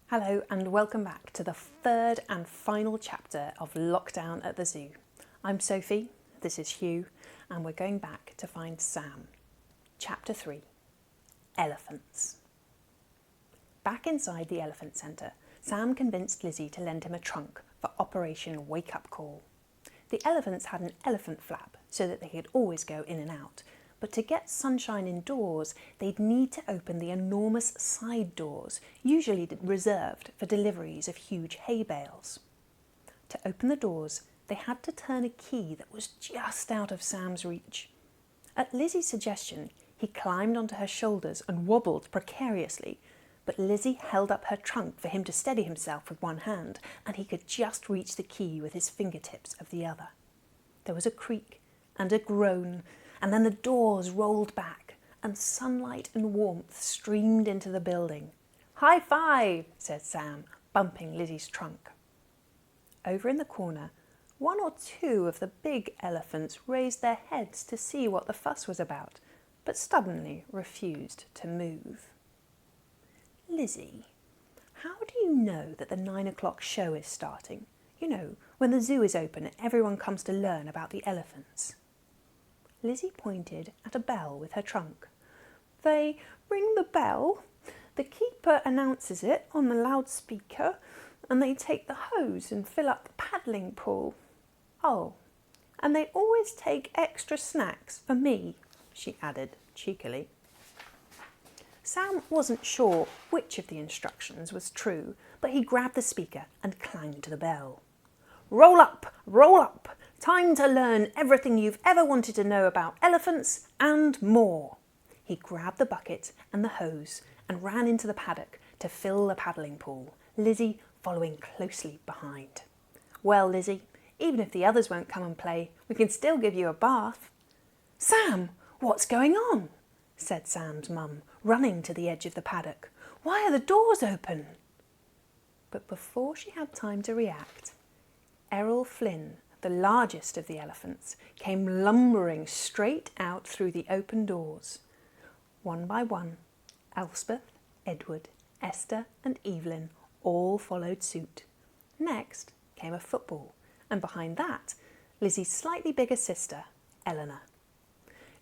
Hello and welcome back to the third and final chapter of Lockdown at the Zoo. I'm Sophie, this is Hugh, and we're going back to find Sam. Chapter 3, Elephants. Back inside the elephant centre, Sam convinced Lizzie to lend him a trunk for Operation Wake Up Call. The elephants had an elephant flap so that they could always go in and out, but to get sunshine indoors, they'd need to open the enormous side doors, usually reserved for deliveries of huge hay bales. To open the doors, they had to turn a key that was just out of Sam's reach. At Lizzie's suggestion, he climbed onto her shoulders and wobbled precariously, but Lizzie held up her trunk for him to steady himself with one hand, and he could just reach the key with his fingertips of the other. There was a creak and a groan, and then the doors rolled back, and sunlight and warmth streamed into the building. "High five," said Sam, bumping Lizzie's trunk. Over in the corner, one or two of the big elephants raised their heads to see what the fuss was about, but stubbornly refused to move. "Lizzie, how do you know that the 9 o'clock show is starting? You know, when the zoo is open and everyone comes to learn about the elephants." Lizzie pointed at a bell with her trunk. "They ring the bell, the keeper announces it on the loudspeaker, and they take the hose and fill up the paddling pool. Oh, and they always take extra snacks for me," she added cheekily. Sam wasn't sure which of the instructions was true, but he grabbed the speaker and clanged the bell. Roll up! Time to learn everything you've ever wanted to know about elephants and more." He grabbed the bucket and the hose and ran into the paddock to fill the paddling pool, Lizzie following closely behind. "Well, Lizzie, even if the others won't come and play, we can still give you a bath." "Sam, what's going on?" said Sam's mum, running to the edge of the paddock. "Why are the doors open?" But before she had time to react, Errol Flynn, the largest of the elephants, came lumbering straight out through the open doors. One by one, Elspeth, Edward, Esther and Evelyn all followed suit. Next came a football, and behind that, Lizzie's slightly bigger sister, Eleanor.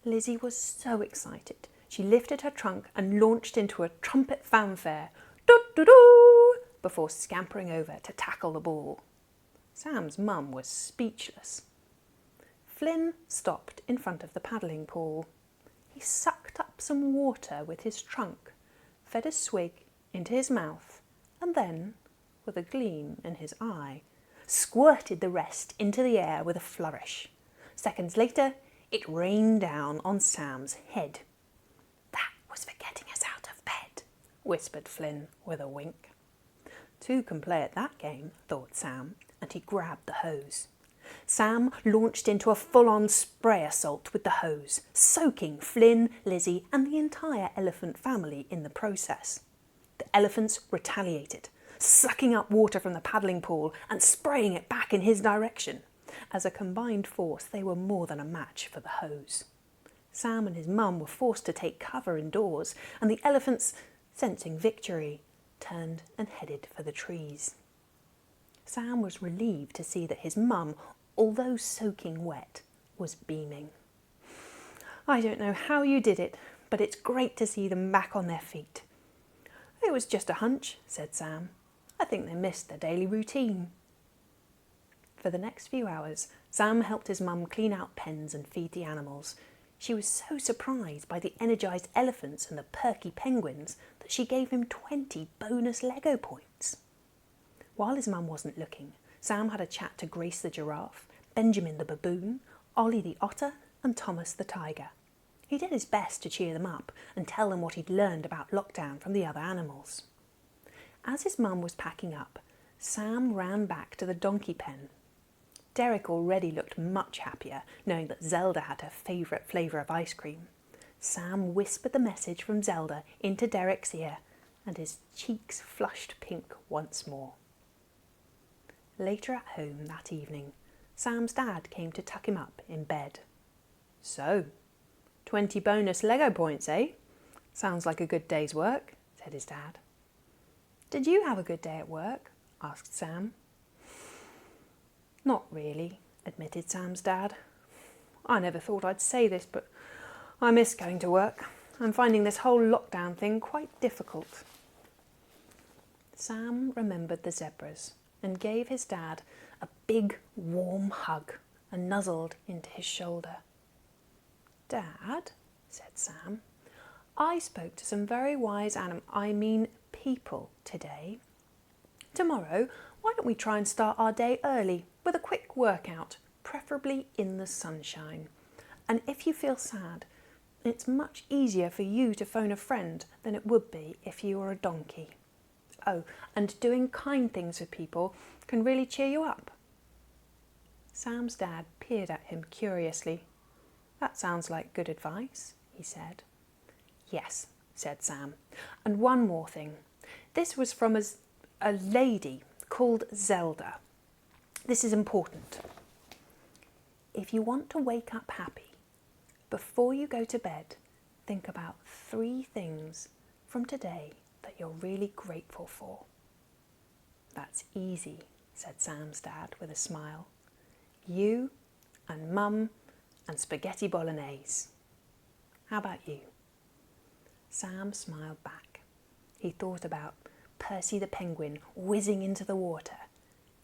Lizzie was so excited. She lifted her trunk and launched into a trumpet fanfare, "Doo-doo-doo," before scampering over to tackle the ball. Sam's mum was speechless. Flynn stopped in front of the paddling pool. He sucked up some water with his trunk, fed a swig into his mouth, and then, with a gleam in his eye, squirted the rest into the air with a flourish. Seconds later, it rained down on Sam's head. "That was for getting us out of bed," whispered Flynn with a wink. Two can play at that game, thought Sam, and he grabbed the hose. Sam launched into a full-on spray assault with the hose, soaking Flynn, Lizzie and the entire elephant family in the process. The elephants retaliated, sucking up water from the paddling pool and spraying it back in his direction. As a combined force, they were more than a match for the hose. Sam and his mum were forced to take cover indoors, and the elephants, sensing victory, turned and headed for the trees. Sam was relieved to see that his mum, although soaking wet, was beaming. "I don't know how you did it, but it's great to see them back on their feet." "It was just a hunch," said Sam. "I think they missed their daily routine." For the next few hours, Sam helped his mum clean out pens and feed the animals. She was so surprised by the energised elephants and the perky penguins that she gave him 20 bonus Lego points. While his mum wasn't looking, Sam had a chat to Grace the giraffe, Benjamin the baboon, Ollie the otter and Thomas the tiger. He did his best to cheer them up and tell them what he'd learned about lockdown from the other animals. As his mum was packing up, Sam ran back to the donkey pen. Derek already looked much happier, knowing that Zelda had her favourite flavour of ice cream. Sam whispered the message from Zelda into Derek's ear, and his cheeks flushed pink once more. Later at home that evening, Sam's dad came to tuck him up in bed. "So, 20 bonus Lego points, eh? Sounds like a good day's work," said his dad. Did you have a good day at work? Asked Sam. Not really, admitted Sam's dad. I never thought I'd say this, but I miss going to work. I'm finding this whole lockdown thing quite difficult. Sam remembered the zebras and gave his dad a big, warm hug and nuzzled into his shoulder. Dad, said Sam, I spoke to some very wise people today. Tomorrow, why don't we try and start our day early with a quick workout, preferably in the sunshine? And if you feel sad, it's much easier for you to phone a friend than it would be if you were a donkey. Oh, and doing kind things for people can really cheer you up. Sam's dad peered at him curiously. That sounds like good advice, he said. Yes, said Sam. And one more thing. This was from a lady called Zelda. This is important. If you want to wake up happy, before you go to bed, think about 3 things from today that you're really grateful for. That's easy, said Sam's dad with a smile. You and Mum and spaghetti bolognese. How about you? Sam smiled back. He thought about Percy the penguin whizzing into the water,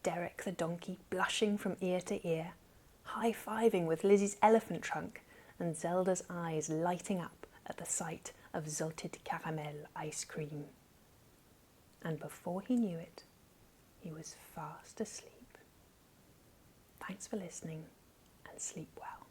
Derek the donkey blushing from ear to ear, high-fiving with Lizzie's elephant trunk, and Zelda's eyes lighting up at the sight of salted caramel ice cream. And before he knew it, he was fast asleep. Thanks for listening, and sleep well.